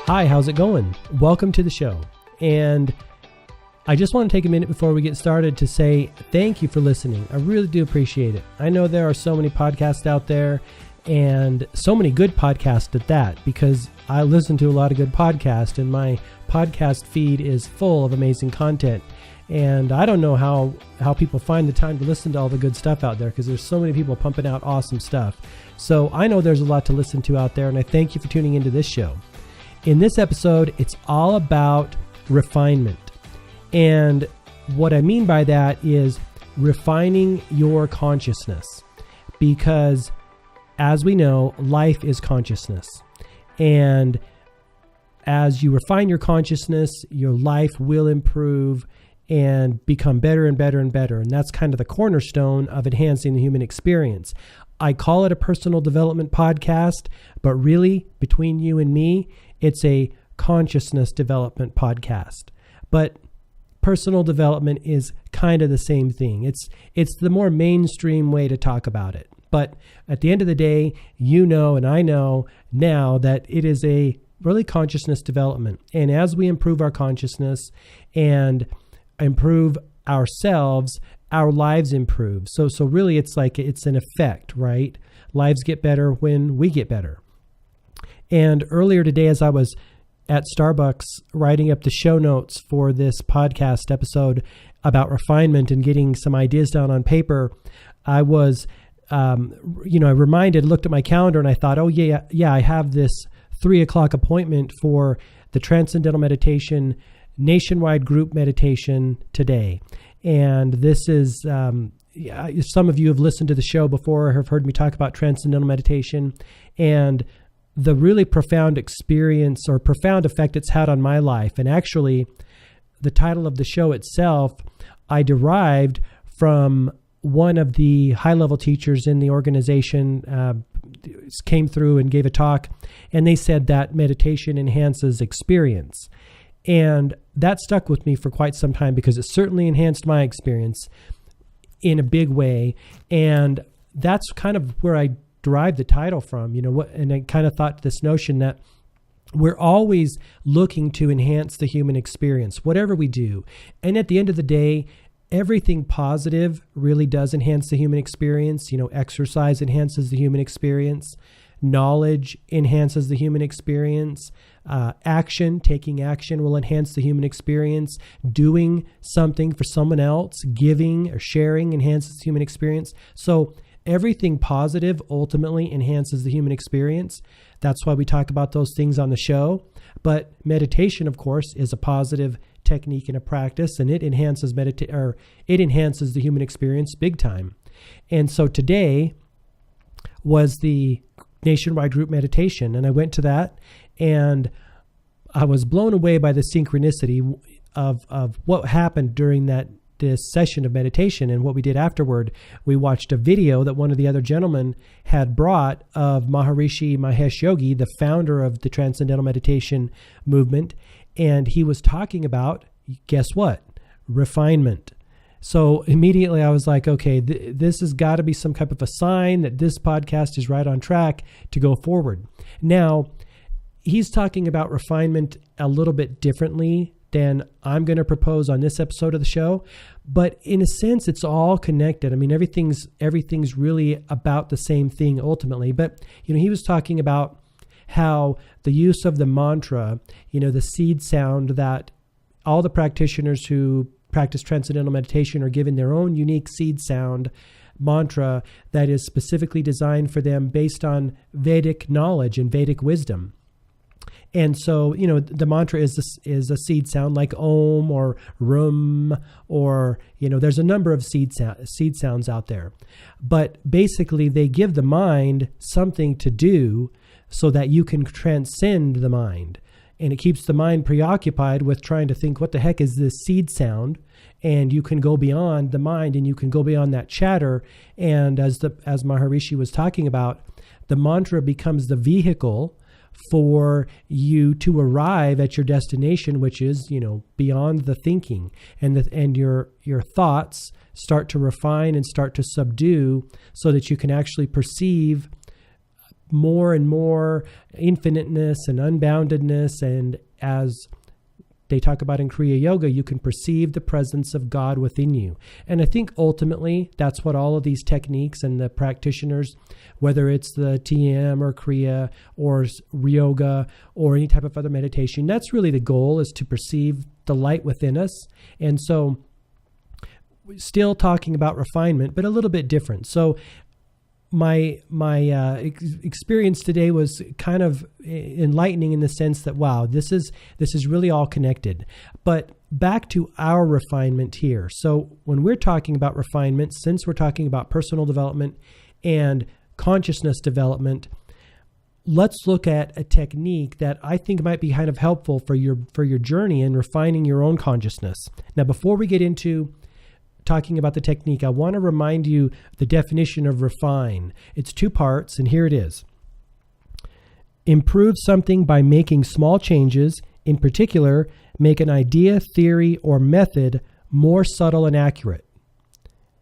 Hi, how's it going? Welcome to the show. And I just want to take a minute before we get started to say thank you for listening. I really do appreciate it. I know there are so many podcasts out there and so many good podcasts at that, because I listen to a lot of good podcasts and my podcast feed is full of amazing content. And I don't know how people find the time to listen to all the good stuff out there, because there's so many people pumping out awesome stuff. So I know there's a lot to listen to out there, and I thank you for tuning into this show. In this episode, it's all about refinement. And what I mean by that is refining your consciousness, because as we know, life is consciousness. And as you refine your consciousness, your life will improve and become better and better and better. And that's kind of the cornerstone of enhancing the human experience. I call it a personal development podcast, but really, between you and me, it's a consciousness development podcast. But personal development is kind of the same thing. It's the more mainstream way to talk about it. But at the end of the day, you know, and I know now that it is a really consciousness development. And as we improve our consciousness and improve ourselves, our lives improve. So really it's like it's an effect, right? Lives get better when we get better. And earlier today, as I was at Starbucks writing up the show notes for this podcast episode about refinement and getting some ideas down on paper, I was, I looked at my calendar and I thought, oh yeah, I have this 3:00 appointment for the Transcendental Meditation nationwide group meditation today. And this is, some of you have listened to the show before, have heard me talk about Transcendental Meditation and the really profound experience or profound effect it's had on my life. And actually, the title of the show itself, I derived from one of the high-level teachers in the organization, came through and gave a talk, and they said that meditation enhances experience. And that stuck with me for quite some time, because it certainly enhanced my experience in a big way. And that's kind of where I derived the title from, and I kind of thought this notion that we're always looking to enhance the human experience, whatever we do. And at the end of the day, everything positive really does enhance the human experience. Exercise enhances the human experience. Knowledge enhances the human experience. Taking action will enhance the human experience. Doing something for someone else, giving or sharing enhances the human experience. So everything positive ultimately enhances the human experience. That's why we talk about those things on the show. But meditation, of course, is a positive technique and a practice, and it enhances the human experience big time. And so today was the nationwide group meditation, and I went to that, and I was blown away by the synchronicity of what happened during this session of meditation. And what we did afterward, we watched a video that one of the other gentlemen had brought of Maharishi Mahesh Yogi, the founder of the Transcendental Meditation movement. And he was talking about, guess what? Refinement. So immediately I was like, okay, this has got to be some type of a sign that this podcast is right on track to go forward. Now, he's talking about refinement a little bit differently than I'm going to propose on this episode of the show. But in a sense, it's all connected. I mean, everything's really about the same thing ultimately. But, he was talking about how the use of the mantra, the seed sound that all the practitioners who practice Transcendental Meditation are given their own unique seed sound mantra that is specifically designed for them based on Vedic knowledge and Vedic wisdom. And so, the mantra is a seed sound like Om or Rum, or, there's a number of seed sounds out there. But basically, they give the mind something to do so that you can transcend the mind. And it keeps the mind preoccupied with trying to think, what the heck is this seed sound? And you can go beyond the mind and you can go beyond that chatter. And as Maharishi was talking about, the mantra becomes the vehicle for you to arrive at your destination, which is, beyond the thinking, and your thoughts start to refine and start to subdue so that you can actually perceive more and more infiniteness and unboundedness. And as they talk about in Kriya Yoga, you can perceive the presence of God within you. And I think ultimately that's what all of these techniques and the practitioners, whether it's the TM or Kriya or Yoga or any type of other meditation, that's really the goal, is to perceive the light within us. And so still talking about refinement, but a little bit different. So my experience today was kind of enlightening in the sense that, wow, this is really all connected. But back to our refinement here. So when we're talking about refinement, since we're talking about personal development and consciousness development, let's look at a technique that I think might be kind of helpful for your journey in refining your own consciousness. Now, before we get into talking about the technique, I want to remind you the definition of refine. It's 2 parts, and here it is. Improve something by making small changes, in particular, make an idea, theory, or method more subtle and accurate.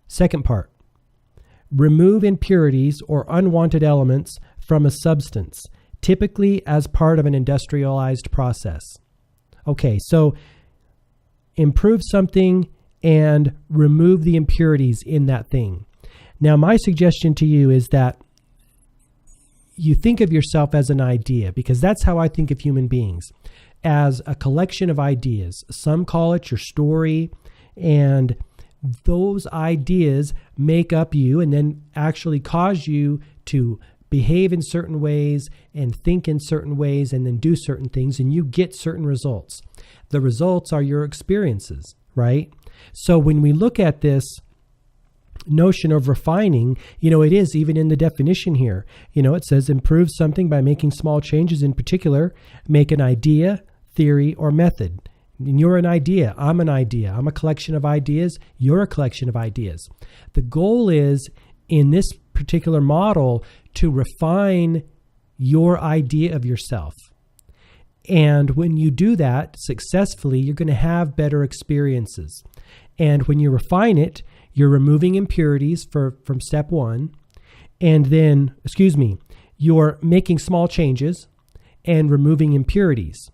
Second part, remove impurities or unwanted elements from a substance, typically as part of an industrialized process. Okay, so improve something and remove the impurities in that thing. Now, my suggestion to you is that you think of yourself as an idea, because that's how I think of human beings, as a collection of ideas. Some call it your story, and those ideas make up you and then actually cause you to behave in certain ways and think in certain ways and then do certain things, and you get certain results. The results are your experiences, right? So when we look at this notion of refining, it is even in the definition here. It says improve something by making small changes, in particular, make an idea, theory, or method. And you're an idea. I'm an idea. I'm a collection of ideas. You're a collection of ideas. The goal is, in this particular model, to refine your idea of yourself. And when you do that successfully, you're going to have better experiences. And when you refine it, you're removing impurities from step 1. And then, you're making small changes and removing impurities.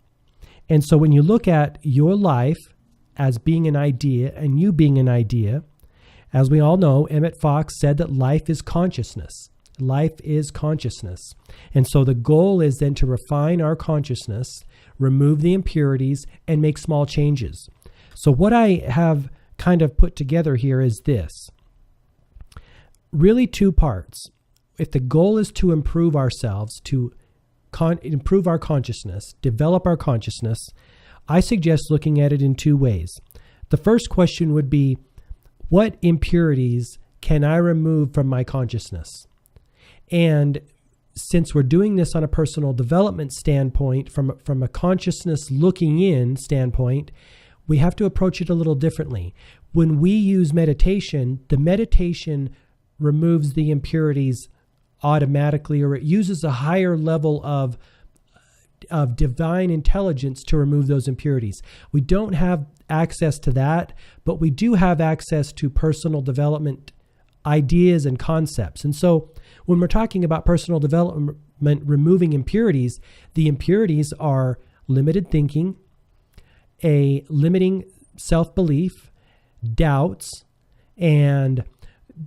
And so when you look at your life as being an idea and you being an idea, as we all know, Emmett Fox said that life is consciousness. Life is consciousness. And so the goal is then to refine our consciousness, remove the impurities, and make small changes. So what I have kind of put together here is this. Really 2 parts. If the goal is to improve ourselves, to improve our consciousness, develop our consciousness, I suggest looking at it in 2 ways. The first question would be, what impurities can I remove from my consciousness? And since we're doing this on a personal development standpoint, from a consciousness looking in standpoint, we have to approach it a little differently. When we use meditation, the meditation removes the impurities automatically, or it uses a higher level of divine intelligence to remove those impurities. We don't have access to that, but we do have access to personal development ideas and concepts. And so when we're talking about personal development, removing impurities, the impurities are limited thinking, a limiting self-belief, doubts, and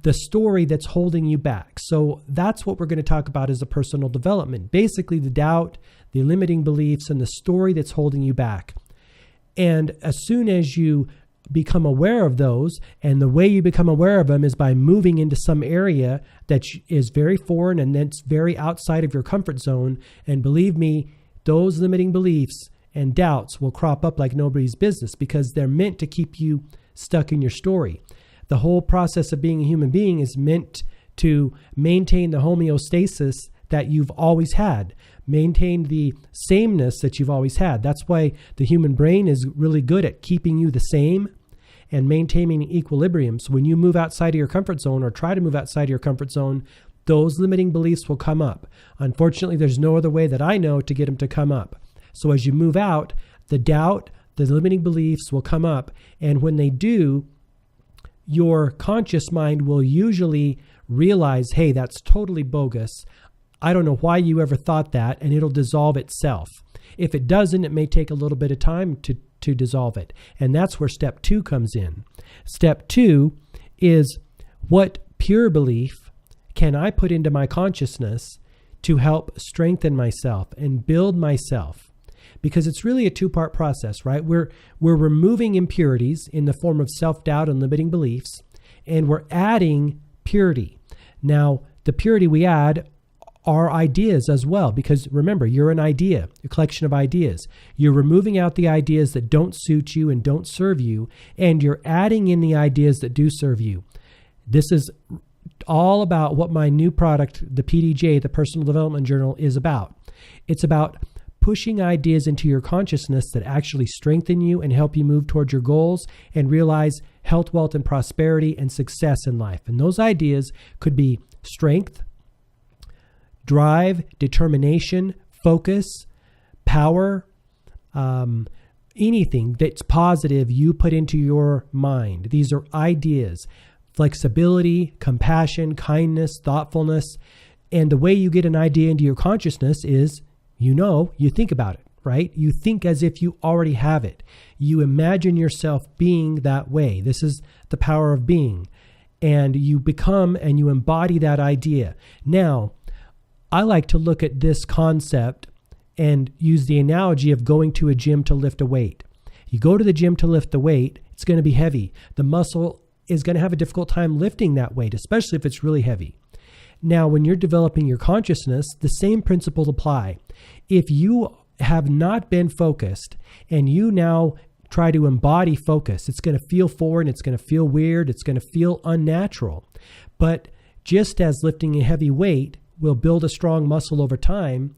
the story that's holding you back. So that's what we're going to talk about as a personal development. Basically, the doubt, the limiting beliefs, and the story that's holding you back. And as soon as you become aware of those, and the way you become aware of them is by moving into some area that is very foreign and that's very outside of your comfort zone. And believe me, those limiting beliefs and doubts will crop up like nobody's business, because they're meant to keep you stuck in your story. The whole process of being a human being is meant to maintain the homeostasis that you've always had, maintain the sameness that you've always had. That's why the human brain is really good at keeping you the same and maintaining equilibrium. So when you move outside of your comfort zone, or try to move outside of your comfort zone, those limiting beliefs will come up. Unfortunately, there's no other way that I know to get them to come up. So as you move out, the doubt, the limiting beliefs will come up. And when they do, your conscious mind will usually realize, hey, that's totally bogus. I don't know why you ever thought that, and it'll dissolve itself. If it doesn't, it may take a little bit of time to dissolve it. And that's where step 2 comes in. Step 2 is, what pure belief can I put into my consciousness to help strengthen myself and build myself? Because it's really a 2-part process, right? We're removing impurities in the form of self-doubt and limiting beliefs, and we're adding purity. Now, the purity we add are ideas as well, because remember, you're an idea, a collection of ideas. You're removing out the ideas that don't suit you and don't serve you, and you're adding in the ideas that do serve you. This is all about what my new product, the PDJ, the Personal Development Journal, is about. It's about pushing ideas into your consciousness that actually strengthen you and help you move towards your goals and realize health, wealth, and prosperity and success in life. And those ideas could be strength, drive, determination, focus, power, anything that's positive you put into your mind. These are ideas. Flexibility, compassion, kindness, thoughtfulness. And the way you get an idea into your consciousness is, you think about it, right? You think as if you already have it. You imagine yourself being that way. This is the power of being. And you become and you embody that idea. Now, I like to look at this concept and use the analogy of going to a gym to lift a weight. You go to the gym to lift the weight, it's going to be heavy. The muscle is going to have a difficult time lifting that weight, especially if it's really heavy. Now, when you're developing your consciousness, the same principles apply. If you have not been focused and you now try to embody focus, it's going to feel foreign, it's going to feel weird, it's going to feel unnatural. But just as lifting a heavy weight will build a strong muscle over time,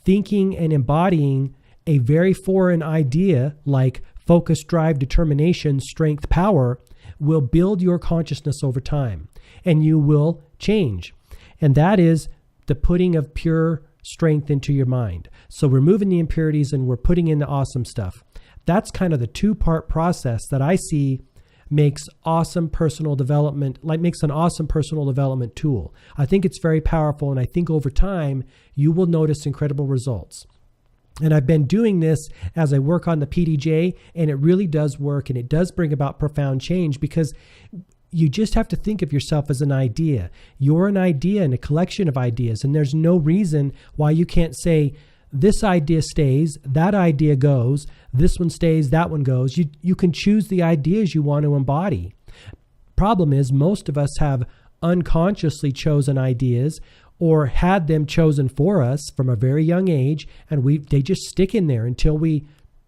thinking and embodying a very foreign idea like focus, drive, determination, strength, power will build your consciousness over time, and you will change. And that is the putting of pure strength into your mind. So we're removing the impurities and we're putting in the awesome stuff. That's kind of the 2-part process that I see makes awesome personal development, makes an awesome personal development tool. I think it's very powerful, and I think over time you will notice incredible results. And I've been doing this as I work on the PDJ, and it really does work, and it does bring about profound change, because you just have to think of yourself as an idea. You're an idea and a collection of ideas, and there's no reason why you can't say, this idea stays, that idea goes, this one stays, that one goes. You can choose the ideas you want to embody. Problem is, most of us have unconsciously chosen ideas or had them chosen for us from a very young age, and they just stick in there until we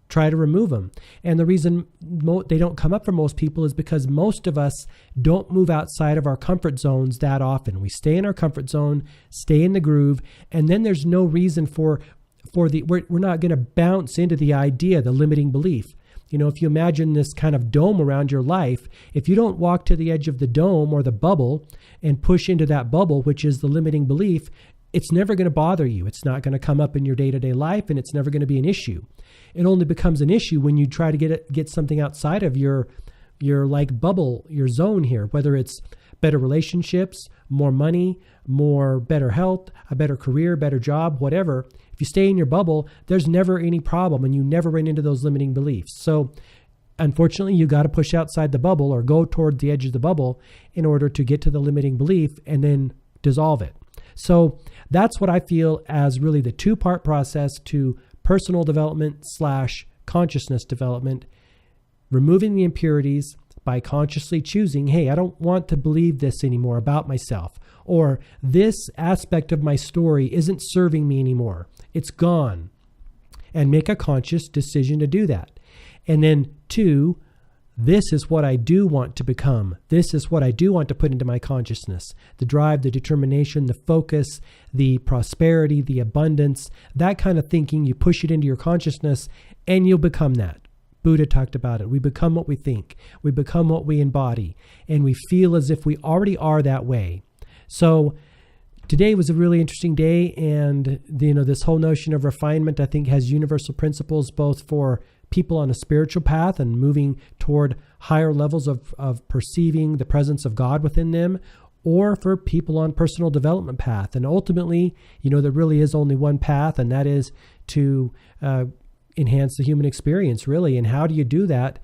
try to remove them. And the reason they don't come up for most people is because most of us don't move outside of our comfort zones that often. We stay in our comfort zone, stay in the groove, and then there's no reason we're not going to bounce into the idea, the limiting belief. If you imagine this kind of dome around your life, if you don't walk to the edge of the dome or the bubble and push into that bubble, which is the limiting belief, it's never going to bother you. It's not going to come up in your day-to-day life, and it's never going to be an issue. It only becomes an issue when you try to get something outside of your bubble, your zone here, whether it's better relationships, more money, better health, a better career, better job, whatever. If you stay in your bubble, there's never any problem, and you never run into those limiting beliefs. So unfortunately, you got to push outside the bubble or go toward the edge of the bubble in order to get to the limiting belief and then dissolve it. So that's what I feel as really the 2-part process to personal development / consciousness development, removing the impurities by consciously choosing, hey, I don't want to believe this anymore about myself, or this aspect of my story isn't serving me anymore. It's gone. And make a conscious decision to do that. And then 2, this is what I do want to become. This is what I do want to put into my consciousness. The drive, the determination, the focus, the prosperity, the abundance, that kind of thinking, you push it into your consciousness and you'll become that. Buddha talked about it. We become what we think. We become what we embody. And we feel as if we already are that way. So today was a really interesting day. And this whole notion of refinement, I think, has universal principles both for people on a spiritual path and moving toward higher levels of perceiving the presence of God within them, or for people on personal development path. And ultimately, there really is only one path, and that is to enhance the human experience, really. And how do you do that?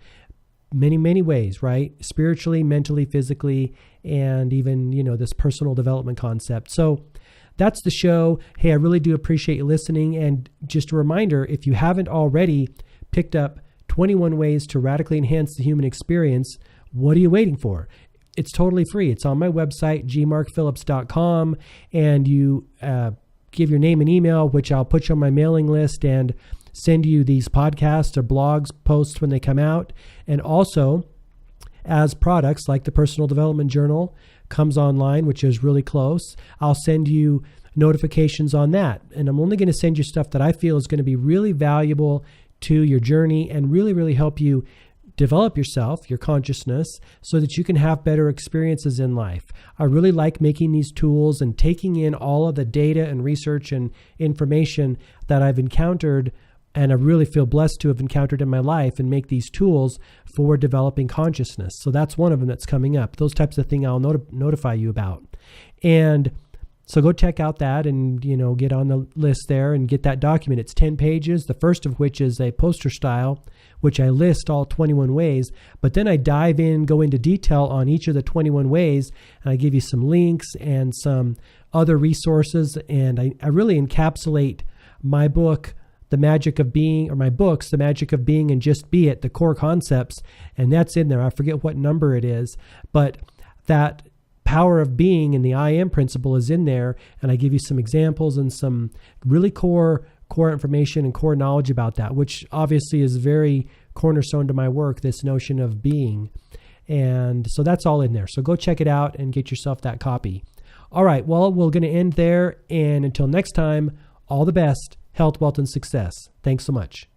Many, many ways, right? Spiritually, mentally, physically, and even, this personal development concept. So that's the show. Hey, I really do appreciate you listening. And just a reminder, if you haven't already picked up 21 ways to radically enhance the human experience, what are you waiting for? It's totally free. It's on my website, gmarkphillips.com, and you give your name and email, which I'll put you on my mailing list and send you these podcasts or blogs, posts when they come out. And also, as products like the Personal Development Journal comes online, which is really close, I'll send you notifications on that. And I'm only going to send you stuff that I feel is going to be really valuable to your journey and really, really help you develop yourself, your consciousness, so that you can have better experiences in life. I really like making these tools and taking in all of the data and research and information that I've encountered and I really feel blessed to have encountered in my life, and make these tools for developing consciousness. So that's one of them that's coming up. Those types of things I'll notify you about. And so go check out that and, get on the list there and get that document. It's 10 pages, the first of which is a poster style, which I list all 21 ways, but then I dive in, go into detail on each of the 21 ways, and I give you some links and some other resources. And I really encapsulate my book, The Magic of Being, or my books, The Magic of Being and Just Be It, the core concepts, and that's in there. I forget what number it is, but that power of being and the I am principle is in there, and I give you some examples and some really core information and core knowledge about that, which obviously is very cornerstone to my work, this notion of being. And so that's all in there. So go check it out and get yourself that copy. All right, well, we're going to end there, and until next time, all the best. Health, wealth, and success. Thanks so much.